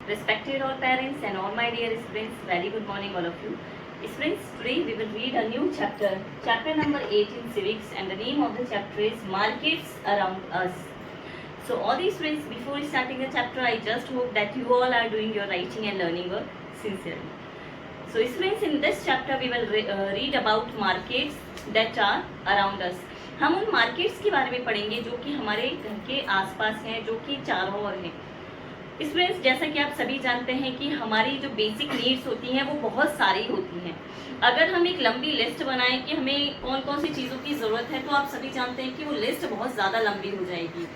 Respected all parents and all my dear students, very good morning all of you. Students, today we will read a new chapter, chapter number 8 in civics, and the name of the chapter is Markets Around Us. So all these students, before starting the chapter, I just hope that you all are doing your writing and learning work sincerely. So students, in this chapter we will read about markets that are around us. हम उन markets के बारे में पढ़ेंगे जो कि हमारे घर के आसपास हैं, जो कि चारों ओर हैं. स्टूडेंट्स, जैसा कि आप सभी जानते हैं कि हमारी जो बेसिक नीड्स होती हैं वो बहुत सारी होती हैं. अगर हम एक लंबी लिस्ट बनाएं कि हमें कौन कौन सी चीज़ों की ज़रूरत है, तो आप सभी जानते हैं कि वो लिस्ट बहुत ज़्यादा लंबी हो जाएगी.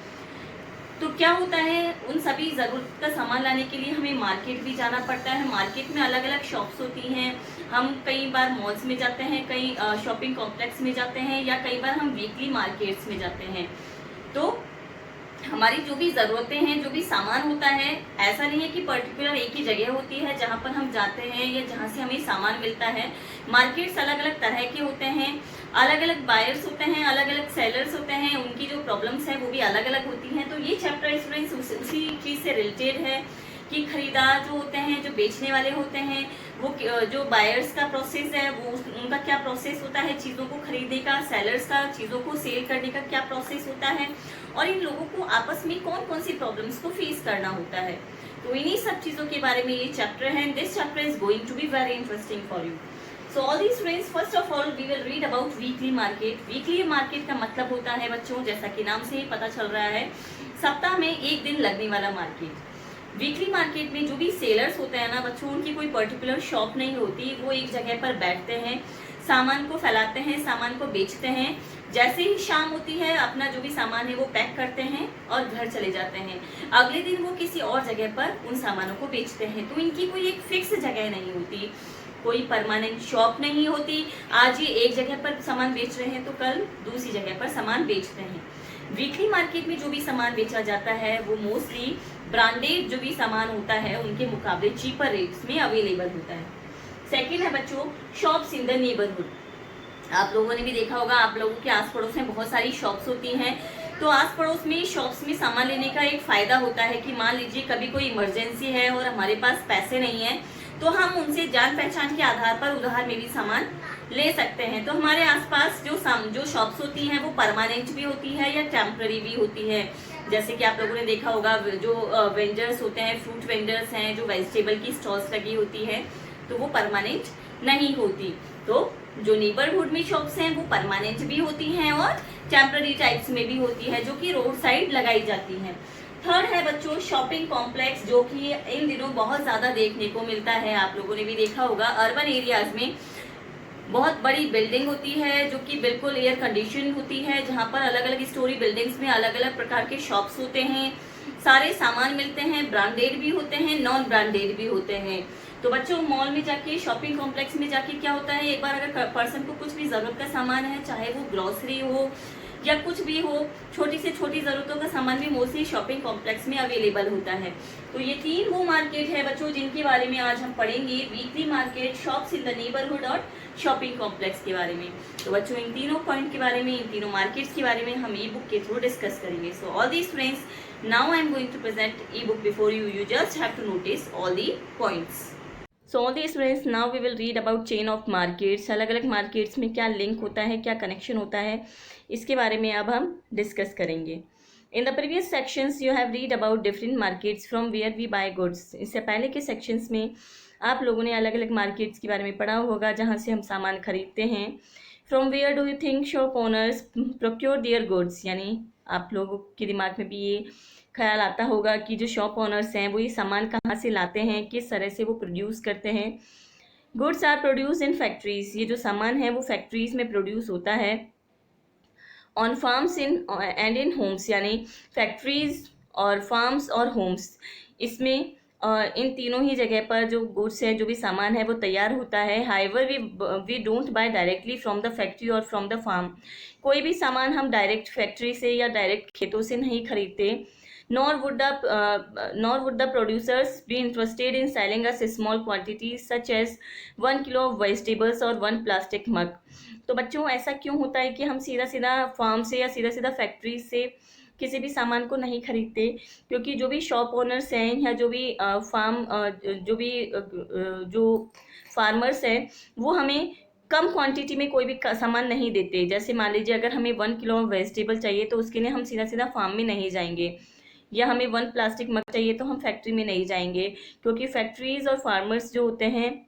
तो क्या होता है, उन सभी ज़रूरत का सामान लाने के लिए हमें मार्केट भी जाना पड़ता है. मार्केट में अलग अलग शॉप्स होती हैं. हम कई बार मॉल्स में जाते हैं, कई शॉपिंग कॉम्प्लेक्स में जाते हैं, या कई बार हम वीकली मार्केट्स में जाते हैं. तो हमारी जो भी ज़रूरतें हैं, जो भी सामान होता है, ऐसा नहीं है कि पर्टिकुलर एक ही जगह होती है जहाँ पर हम जाते हैं या जहाँ से हमें सामान मिलता है. मार्केट्स अलग अलग तरह के होते हैं, अलग अलग बायर्स होते हैं, अलग अलग सेलर्स होते हैं, उनकी जो प्रॉब्लम्स हैं वो भी अलग अलग होती हैं. तो ये चैप्टर स्टूडेंट्स उसी चीज़ से रिलेटेड है कि खरीदार जो होते हैं, जो बेचने वाले होते हैं, वो जो बायर्स का प्रोसेस है वो उनका क्या प्रोसेस होता है चीज़ों को खरीदने का, सेलर्स का चीज़ों को सेल करने का क्या प्रोसेस होता है, और इन लोगों को आपस में कौन कौन सी प्रॉब्लम्स को फेस करना होता है. तो इन्हीं सब चीज़ों के बारे में ये चैप्टर है. This chapter is going to be very interesting for you. So all these friends, first of all we will read about weekly market. Weekly market का मतलब होता है बच्चों, जैसा कि नाम से ही पता चल रहा है, सप्ताह में एक दिन लगने वाला मार्केट. वीकली मार्केट में जो भी सेलर्स होते हैं ना बच्चों, उनकी कोई पर्टिकुलर शॉप नहीं होती. वो एक जगह पर बैठते हैं, सामान को फैलाते हैं, सामान को बेचते हैं. जैसे ही शाम होती है, अपना जो भी सामान है वो पैक करते हैं और घर चले जाते हैं. अगले दिन वो किसी और जगह पर उन सामानों को बेचते हैं. तो इनकी कोई एक फिक्स जगह नहीं होती, कोई परमानेंट शॉप नहीं होती. आज ये एक जगह पर सामान बेच रहे हैं तो कल दूसरी जगह पर सामान बेचते हैं. वीकली मार्केट में जो भी सामान बेचा जाता है वो मोस्टली ब्रांडेड जो भी सामान होता है उनके मुकाबले चीपर रेट्स में अवेलेबल होता है. सेकेंड है बच्चों, शॉप्स इन द नेबरहुड. आप लोगों ने भी देखा होगा, आप लोगों के आस पड़ोस में बहुत सारी शॉप्स होती हैं. तो आस पड़ोस में शॉप्स में सामान लेने का एक फ़ायदा होता है कि मान लीजिए कभी कोई इमरजेंसी है और हमारे पास पैसे नहीं है, तो हम उनसे जान पहचान के आधार पर उधार में भी सामान ले सकते हैं. तो हमारे आसपास जो शॉप्स होती हैं वो परमानेंट भी होती है या टेम्पररी भी होती है. जैसे कि आप लोगों ने देखा होगा, जो वेंडर्स होते हैं, फ्रूट वेंडर्स हैं, जो वेजिटेबल की स्टॉल्स लगी होती है, तो वो परमानेंट नहीं होती. तो जो नेबरहुड में शॉप्स हैं वो परमानेंट भी होती हैं और टेम्पररी टाइप्स में भी होती है, जो कि रोड साइड लगाई जाती हैं. थर्ड है बच्चों, शॉपिंग कॉम्प्लेक्स, जो कि इन दिनों बहुत ज़्यादा देखने को मिलता है. आप लोगों ने भी देखा होगा, अर्बन एरियाज में बहुत बड़ी बिल्डिंग होती है जो कि बिल्कुल एयर कंडीशन होती है, जहाँ पर अलग अलग स्टोरी बिल्डिंग्स में अलग अलग प्रकार के शॉप्स होते हैं. सारे सामान मिलते हैं, ब्रांडेड भी होते हैं, नॉन ब्रांडेड भी होते हैं. तो बच्चों, मॉल में जाके, शॉपिंग कॉम्प्लेक्स में जाके क्या होता है, एक बार अगर पर्सन को कुछ भी ज़रूरत का सामान है, चाहे वो ग्रॉसरी हो या कुछ भी हो, छोटी से छोटी ज़रूरतों का सामान भी मोस्टली शॉपिंग कॉम्प्लेक्स में अवेलेबल होता है. तो ये तीन वो मार्केट है बच्चों जिनके बारे में आज हम पढ़ेंगे. Weekly market, shops in the neighbourhood और शॉपिंग कॉम्प्लेक्स के बारे में. तो बच्चों, इन तीनों पॉइंट के बारे में, इन तीनों मार्केट्स के बारे में हम ई बुक के थ्रू डिस्कस करेंगे. So all these friends, now I am going to present ebook before you. You just have to notice all the points. So all these friends, now we will read about chain of markets. अलग अलग markets में क्या link होता है, क्या connection होता है, इसके बारे में अब हम डिस्कस करेंगे. In the previous sections you have read about different markets from where we buy goods. इससे पहले के सेक्शंस में आप लोगों ने अलग अलग मार्केट्स के बारे में पढ़ा होगा जहाँ से हम सामान खरीदते हैं. From where do you think shop owners procure their goods, यानी आप लोगों के दिमाग में भी ये ख्याल आता होगा कि जो शॉप ओनर्स हैं वो ये सामान कहाँ से लाते हैं, किस तरह से वो प्रोड्यूस करते हैं. Goods are produce in factories. ये जो सामान है वो फैक्ट्रीज में प्रोड्यूस होता है. On farms in and in Holmes, यानी फैक्ट्रीज और फार्म्स और होम्स, इसमें इन तीनों ही जगह पर जो गुड्स है, जो भी सामान है वो तैयार होता है. However we don't buy directly from the factory और फ्रॉम द फार्म. कोई भी सामान हम डायरेक्ट फैक्ट्री से या डायरेक्ट खेतों से नहीं खरीदते. nor would the producers be interested in selling us small quantities such as 1 kilo of vegetables or 1 plastic mug. तो बच्चों, ऐसा क्यों होता है कि हम सीधा सीधा फार्म से या सीधा सीधा फैक्ट्री से किसी भी सामान को नहीं खरीदते, क्योंकि जो भी शॉप ओनर्स हैं या जो भी जो फार्मर्स हैं वो हमें कम क्वांटिटी में कोई भी सामान नहीं देते। जैसे मान लीजिए अगर हमें 1 किलो वेजिटेबल चाहिए तो उसके लिए हम सीधा सीधा फार्म में नहीं जाएंगे, या हमें 1 प्लास्टिक मग चाहिए तो हम फैक्ट्री में नहीं जाएंगे, क्योंकि फैक्ट्रीज और फार्मर्स जो होते हैं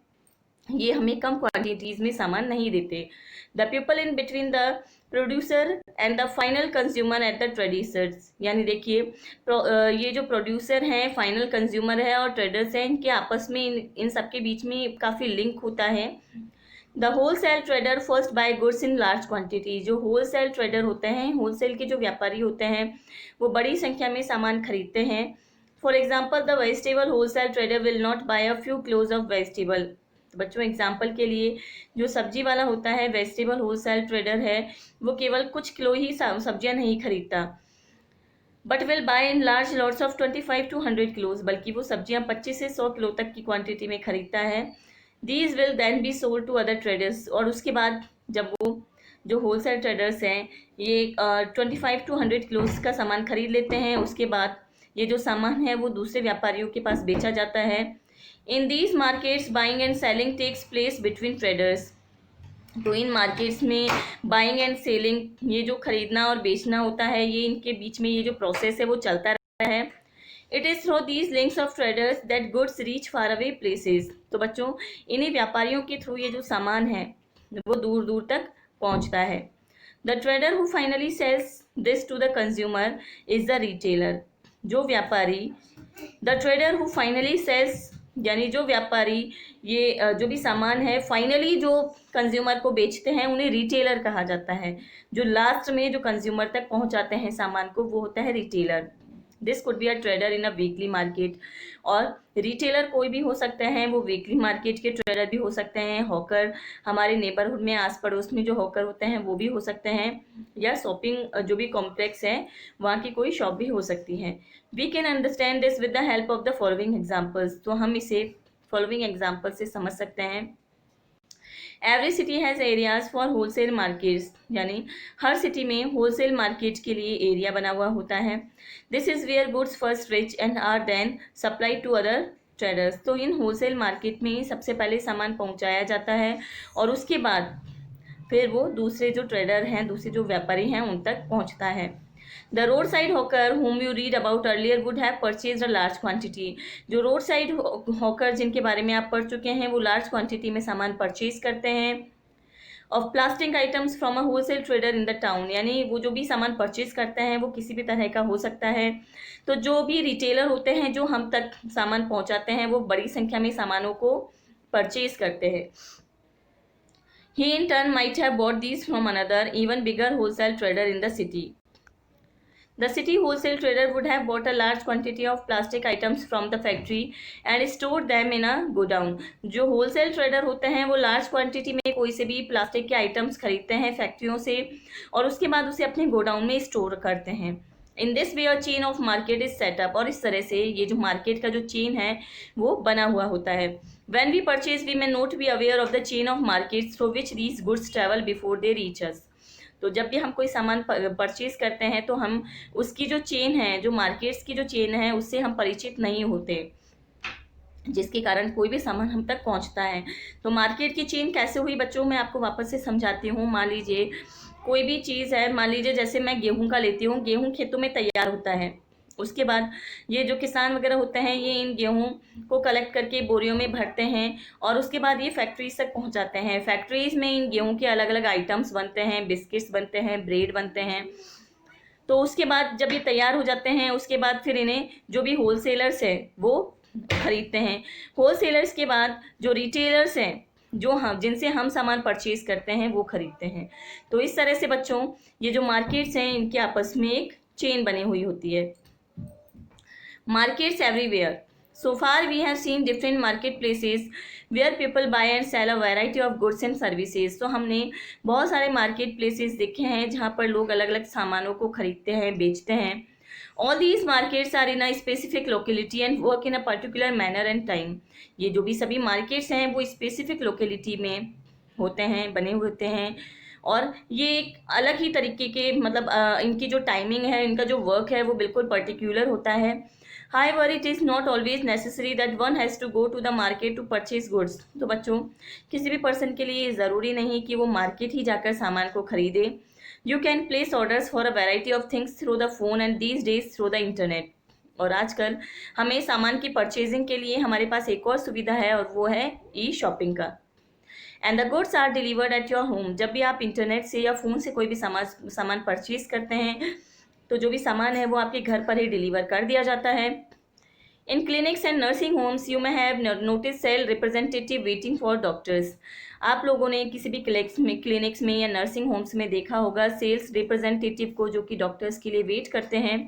ये हमें कम क्वांटिटीज में सामान नहीं देते। The people in between the producer and the final consumer at the traders, यानी देखिए ये जो प्रोड्यूसर हैं, फाइनल कंज्यूमर है और ट्रेडर्स हैं, इनके आपस में इन सबके बीच में काफ़ी लिंक होता है। The wholesale trader first by goods in large quantity, जो होलसेल ट्रेडर होते हैं, होलसेल के जो व्यापारी होते हैं वो बड़ी संख्या में सामान खरीदते हैं। For example the vegetable wholesale trader will not buy a few kilos of vegetable. तो बच्चों एग्जाम्पल के लिए जो सब्जी वाला होता है, वेजिटेबल होलसेल ट्रेडर है, वो केवल कुछ किलो ही सब्जियां नहीं खरीदता, but will buy in large lots of 25 to 100 kilos, बल्कि वो सब्जियां 25 से 100 किलो तक की क्वांटिटी में खरीदता है। These will then be sold to other traders, और उसके बाद जब वो जो होलसेल ट्रेडर्स हैं ये 25 to 100 किलोज का सामान खरीद लेते हैं, उसके बाद ये जो सामान है वो दूसरे व्यापारियों के पास बेचा जाता है। In these markets buying and selling takes place between traders, तो इन मार्केट्स में बाइंग एंड सेलिंग, ये जो खरीदना और बेचना होता है, ये इनके बीच में ये जो प्रोसेस है वो चलता रहता है। It is through these links of traders that goods reach far away places, तो बच्चों इन्हीं व्यापारियों के थ्रू ये जो सामान है वो दूर दूर तक पहुंचता है। The trader who finally sells this to the consumer is the retailer, जो व्यापारी, the trader who finally sells, यानी जो व्यापारी ये जो भी सामान है फाइनली जो कंज्यूमर को बेचते हैं उन्हें रिटेलर कहा जाता है। जो लास्ट में जो कंज्यूमर तक पहुंचाते हैं सामान को वो होता है retailer. This could be a trader in a weekly market, और रिटेलर कोई भी हो सकते हैं, वो वीकली मार्केट के ट्रेडर भी हो सकते हैं, हॉकर हमारे नेबरहुड में आस पड़ोस में जो हॉकर होते हैं वो भी हो सकते हैं, या शॉपिंग जो भी कॉम्प्लेक्स है वहाँ की कोई शॉप भी हो सकती है। We can understand this with the help of the following examples, तो हम इसे फॉलोइंग एग्जाम्पल से समझ सकते हैं। Every city has areas for wholesale markets, यानी हर सिटी में होलसेल मार्केट के लिए एरिया बना हुआ होता है। This is where goods first reach and are then supply to other traders, तो इन होलसेल मार्केट में सबसे पहले सामान पहुंचाया जाता है और उसके बाद फिर वो दूसरे जो ट्रेडर हैं, दूसरे जो व्यापारी हैं उन तक पहुंचता है। The road side hawker whom you read about earlier would have purchased a large quantity, जो रोड साइड हॉकर जिनके बारे में आप पढ़ चुके हैं वो लार्ज क्वांटिटी में सामान परचेज करते हैं। Of plastic items from a wholesale trader in the town, यानी वो जो भी सामान परचेज करते हैं वो किसी भी तरह का हो सकता है। तो जो भी रिटेलर होते हैं जो हम तक सामान पहुंचाते हैं वो बड़ी संख्या में सामानों को परचेज करते हैं। He in turn might have bought these from another even bigger wholesale trader in the city. The city wholesale trader would have bought a large quantity of plastic items from the factory and stored them in a godown. जो wholesale trader होते हैं वो large quantity में कोई से भी plastic के items खरीदते हैं फैक्ट्रियों से और उसके बाद उसे अपने गोडाउन में स्टोर करते हैं। In this way a chain of market is setup, और इस तरह से ये जो मार्केट का जो चेन है वो बना हुआ होता है। When we purchase we may not be aware of the chain of markets through which these goods travel before they reach us. तो जब भी हम कोई सामान परचेज करते हैं तो हम उसकी जो चेन है, जो मार्केट्स की जो चेन है उससे हम परिचित नहीं होते, जिसके कारण कोई भी सामान हम तक पहुंचता है। तो मार्केट की चेन कैसे हुई बच्चों, मैं आपको वापस से समझाती हूँ। मान लीजिए कोई भी चीज़ है, मान लीजिए जैसे मैं गेहूं का लेती हूँ, गेहूं खेतों में तैयार होता है, उसके बाद ये जो किसान वगैरह होते हैं ये इन गेहूं को कलेक्ट करके बोरियों में भरते हैं और उसके बाद ये फैक्ट्रीज तक पहुंचाते हैं। फैक्ट्रीज में इन गेहूं के अलग अलग आइटम्स बनते हैं, बिस्किट्स बनते हैं, ब्रेड बनते हैं। तो उसके बाद जब ये तैयार हो जाते हैं उसके बाद फिर इन्हें जो भी होलसेलर्स है वो खरीदते हैं। होलसेलर्स के बाद जो रिटेलर्स हैं, जो हम जिनसे हम सामान परचेज करते हैं वो खरीदते हैं। तो इस तरह से बच्चों ये जो मार्केट्स हैं इनके आपस में एक चेन बनी हुई होती है। Markets everywhere. So far we have seen different marketplaces where people buy and sell a variety of goods and services. तो हमने बहुत सारे मार्केट प्लेसेस देखे हैं जहाँ पर लोग अलग अलग सामानों को खरीदते हैं, बेचते हैं। All these markets are in a specific locality and work in a particular manner and time. ये जो भी सभी मार्केट्स हैं वो स्पेसिफिक लोकेलिटी में होते हैं, बने हुए होते हैं और ये एक अलग ही तरीके के मतलब इनकी जो टाइमिंग है, इनका जो वर्क है वो बिल्कुल पर्टिकुलर होता है. However, it is not always necessary that one has to go to the market to purchase goods. तो बच्चों, किसी भी पर्सन के लिए ज़रूरी नहीं कि वो मार्केट ही जाकर सामान को खरीदे. You can place orders for a variety of things through the phone and these days through the internet. और आजकल हमें सामान की परचेजिंग के लिए हमारे पास एक और सुविधा है और वो है ई शॉपिंग का. And the goods are delivered at your home. जब भी आप इंटरनेट से या फ़ोन से कोई भी सामान परचेज करते हैं तो जो भी सामान है वो आपके घर पर ही डिलीवर कर दिया जाता है. In clinics and nursing homes you may have notice sale representative waiting for doctors. आप लोगों ने किसी भी क्लिनिक्स में या नर्सिंग होम्स में देखा होगा सेल्स रिप्रेजेंटेटिव को जो कि डॉक्टर्स के लिए वेट करते हैं.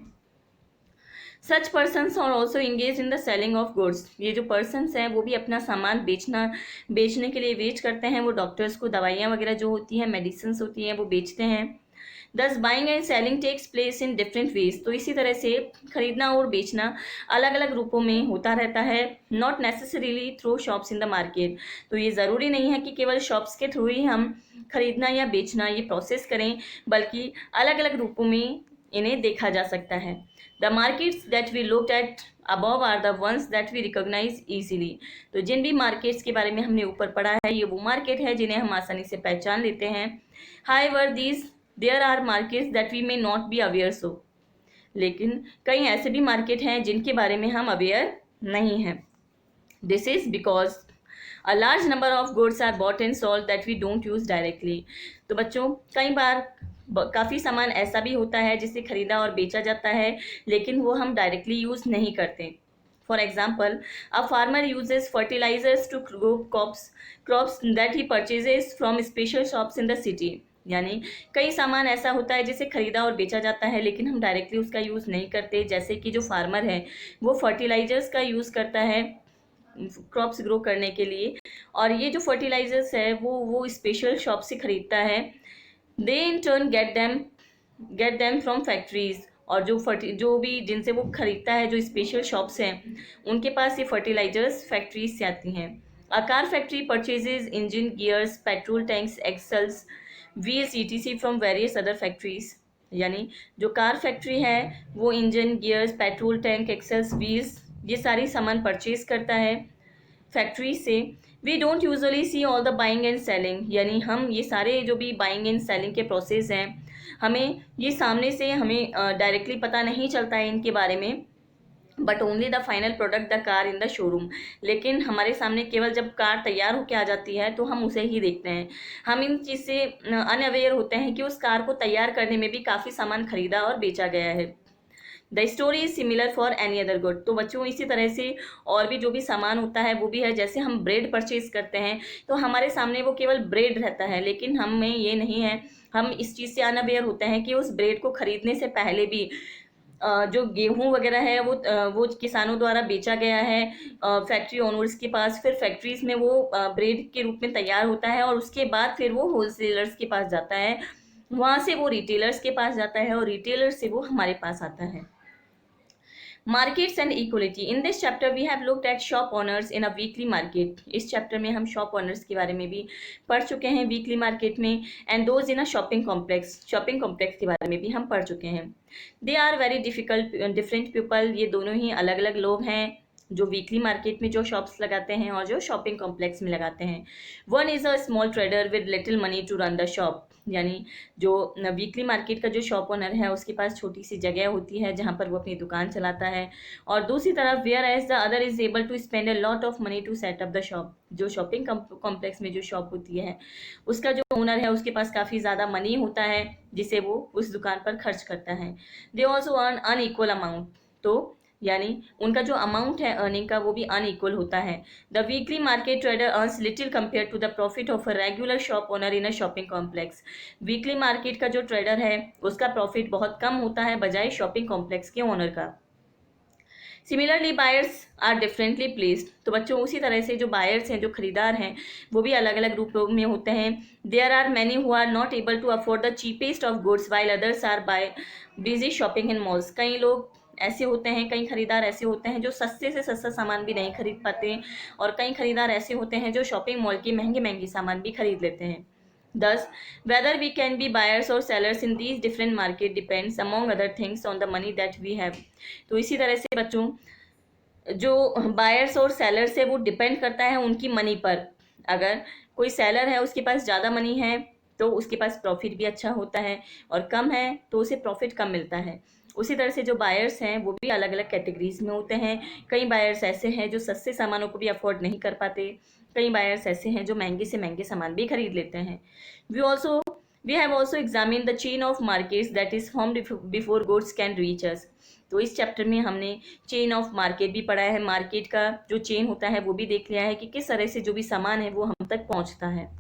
Such persons are also engage in the selling of goods. ये जो पर्सनस हैं वो भी अपना सामान बेचने के लिए वेट करते हैं. वो डॉक्टर्स को दवाइयाँ वगैरह जो होती हैं, मेडिसिन होती हैं, वो बेचते हैं. Thus buying and selling takes place in different ways. तो इसी तरह से खरीदना और बेचना अलग अलग रूपों में होता रहता है. Not necessarily through shops in the market. तो ये ज़रूरी नहीं है कि केवल शॉप्स के थ्रू ही हम खरीदना या बेचना ये प्रोसेस करें, बल्कि अलग अलग रूपों में इन्हें देखा जा सकता है. The markets that we looked at above are the ones that we recognize easily. तो जिन भी मार्केट्स के बारे में हमने ऊपर पढ़ा है ये वो मार्केट है जिन्हें हम आसानी से पहचान लेते हैं. However, there are markets that we may not be aware so. लेकिन कई ऐसे भी मार्केट हैं जिनके बारे में हम अवेयर नहीं हैं. This is because a large number of goods are bought and sold that we don't use directly. तो बच्चों, कई बार काफ़ी सामान ऐसा भी होता है जिसे खरीदा और बेचा जाता है लेकिन वो हम डायरेक्टली यूज़ नहीं करते. For example, a farmer uses fertilisers to grow crops that he purchases from special shops in the city. यानी कई सामान ऐसा होता है जिसे खरीदा और बेचा जाता है लेकिन हम डायरेक्टली उसका यूज़ नहीं करते. जैसे कि जो फार्मर है वो फर्टिलाइजर्स का यूज़ करता है क्रॉप्स ग्रो करने के लिए, और ये जो फर्टिलाइजर्स है वो स्पेशल शॉप से खरीदता है. They in turn get them from factories. और जो भी जिनसे वो खरीदता है, जो स्पेशल शॉप्स हैं, उनके पास ये फर्टिलाइजर्स फैक्ट्रीज से आती हैं. A car factory purchases engine, gears, petrol tanks, axles, wheels etc from various other factories. यानी जो कार फैक्ट्री है वो engine, gears, petrol tank, axles, wheels ये सारी सामान परचेज करता है फैक्ट्री से. We don't usually see all the buying and selling. यानी हम ये सारे जो भी बाइंग एंड सेलिंग के प्रोसेस हैं हमें ये सामने से हमें डायरेक्टली पता नहीं चलता है इनके बारे में. But only the final product the car in the showroom. लेकिन हमारे सामने केवल जब कार तैयार होकर आ जाती है तो हम उसे ही देखते हैं. हम इन चीज़ से अनअवेयर होते हैं कि उस कार को तैयार करने में भी काफ़ी सामान खरीदा और बेचा गया है. The story is similar for any other good. तो बच्चों, इसी तरह से और भी जो भी सामान होता है वो भी है. जैसे हम ब्रेड परचेज करते हैं तो हमारे सामने वो केवल ब्रेड रहता है लेकिन हमें ये नहीं है, हम इस चीज़ से अनअवेयर होते हैं कि उस ब्रेड को खरीदने से पहले भी जो गेहूं वगैरह है वो किसानों द्वारा बेचा गया है फैक्ट्री ओनर्स के पास. फिर फैक्ट्रीज में वो ब्रेड के रूप में तैयार होता है और उसके बाद फिर वो होलसेलर्स के पास जाता है, वहाँ से वो रिटेलर्स के पास जाता है और रिटेलर्स से वो हमारे पास आता है. Markets and equality. In this chapter we have looked at shop owners in a weekly market. इस चैप्टर में हम शॉप ओनर्स के बारे में भी पढ़ चुके हैं वीकली मार्केट में. And those in a shopping complex के बारे में भी हम पढ़ चुके हैं. They are very different people. ये दोनों ही अलग अलग लोग हैं जो वीकली मार्केट में जो शॉप्स लगाते हैं और जो शॉपिंग कॉम्प्लेक्स में लगाते हैं. One is a small trader with little money to run the shop. यानी जो वीकली मार्केट का जो शॉप ओनर है उसके पास छोटी सी जगह होती है जहाँ पर वो अपनी दुकान चलाता है. और दूसरी तरफ whereas the other is able to spend a lot of money to set up the shop. जो शॉपिंग कॉम्प्लेक्स में जो शॉप होती है उसका जो ओनर है उसके पास काफ़ी ज़्यादा मनी होता है जिसे वो उस दुकान पर खर्च करता है. They also earn unequal amount. तो यानी उनका जो अमाउंट है अर्निंग का वो भी अनइक्वल होता है. The weekly market trader earns little compare to the profit of a regular shop owner in a shopping complex. Weekly market का जो ट्रेडर है उसका प्रॉफिट बहुत कम होता है बजाय शॉपिंग कॉम्प्लेक्स के ओनर का. Similarly buyers are differently placed. तो बच्चों, उसी तरह से जो बायर्स हैं, जो खरीदार हैं, वो भी अलग अलग रूपों में होते हैं. There are many who are not able to afford the cheapest of goods while others are by busy shopping in malls. कई लोग ऐसे होते हैं, कई खरीदार ऐसे होते हैं जो सस्ते से सस्ता सामान भी नहीं खरीद पाते और कई खरीदार ऐसे होते हैं जो शॉपिंग मॉल के महंगे महंगे सामान भी खरीद लेते हैं. Thus, whether we can be buyers or sellers in these different market depends among other things on the money that we have. तो इसी तरह से बच्चों जो बायर्स और सेलर्स है वो डिपेंड करता है उनकी मनी पर। अगर कोई सेलर है उसके पास ज़्यादा मनी है तो उसके पास प्रॉफिट भी अच्छा होता है, और कम है तो उसे प्रॉफिट कम मिलता है। उसी तरह से जो बायर्स हैं वो भी अलग अलग कैटेगरीज में होते हैं। कई बायर्स ऐसे हैं जो सस्ते सामानों को भी अफोर्ड नहीं कर पाते, कई बायर्स ऐसे हैं जो महंगे से महंगे सामान भी खरीद लेते हैं। We have also examine the chain of markets that is formed before goods can reach us. तो इस चैप्टर में हमने चेन ऑफ मार्केट भी पढ़ा है, मार्केट का जो चेन होता है वो भी देख लिया है कि किस तरह से जो भी सामान है वो हम तक पहुंचता है।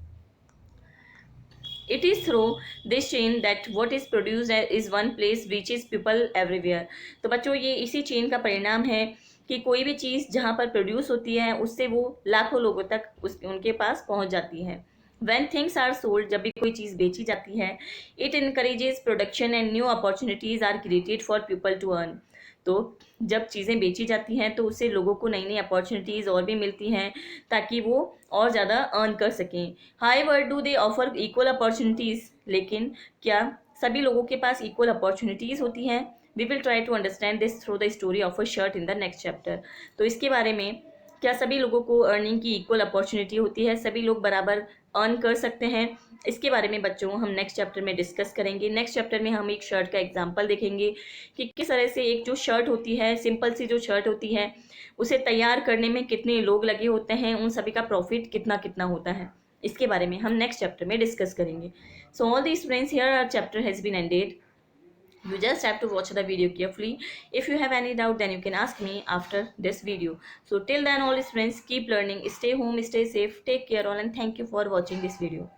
It is through this chain that what is produced is one place reaches people everywhere. तो बच्चों ये इसी चेन का परिणाम है कि कोई भी चीज़ जहाँ पर प्रोड्यूस होती है उससे वो लाखों लोगों तक उनके पास पहुँच जाती है। When things are sold, जब भी कोई चीज़ बेची जाती है, it encourages production and new opportunities are created for people to earn. तो जब चीज़ें बेची जाती हैं तो उससे लोगों को नई नई अपॉर्चुनिटीज़ और भी मिलती हैं ताकि वो और ज़्यादा अर्न कर सकें। However do they offer equal opportunities, लेकिन क्या सभी लोगों के पास इक्वल अपॉर्चुनिटीज़ होती हैं? We will try to understand this through the story of a shirt in the next chapter. तो इसके बारे में क्या सभी लोगों को अर्निंग की इक्वल अपॉर्चुनिटी होती है, सभी लोग बराबर अर्न कर सकते हैं? इसके बारे में बच्चों हम नेक्स्ट चैप्टर में डिस्कस करेंगे। नेक्स्ट चैप्टर में हम एक शर्ट का एग्जांपल देखेंगे कि किस तरह से एक जो शर्ट होती है, सिंपल सी जो शर्ट होती है, उसे तैयार करने में कितने लोग लगे होते हैं, उन सभी का प्रॉफिट कितना कितना होता है। इसके बारे में हम नेक्स्ट चैप्टर में डिस्कस करेंगे। So all these friends, here our chapter has been ended. You just have to watch the video carefully. If you have any doubt, then you can ask me after this video. So till then, all friends, keep learning, stay home, stay safe, take care all, and thank you for watching this video.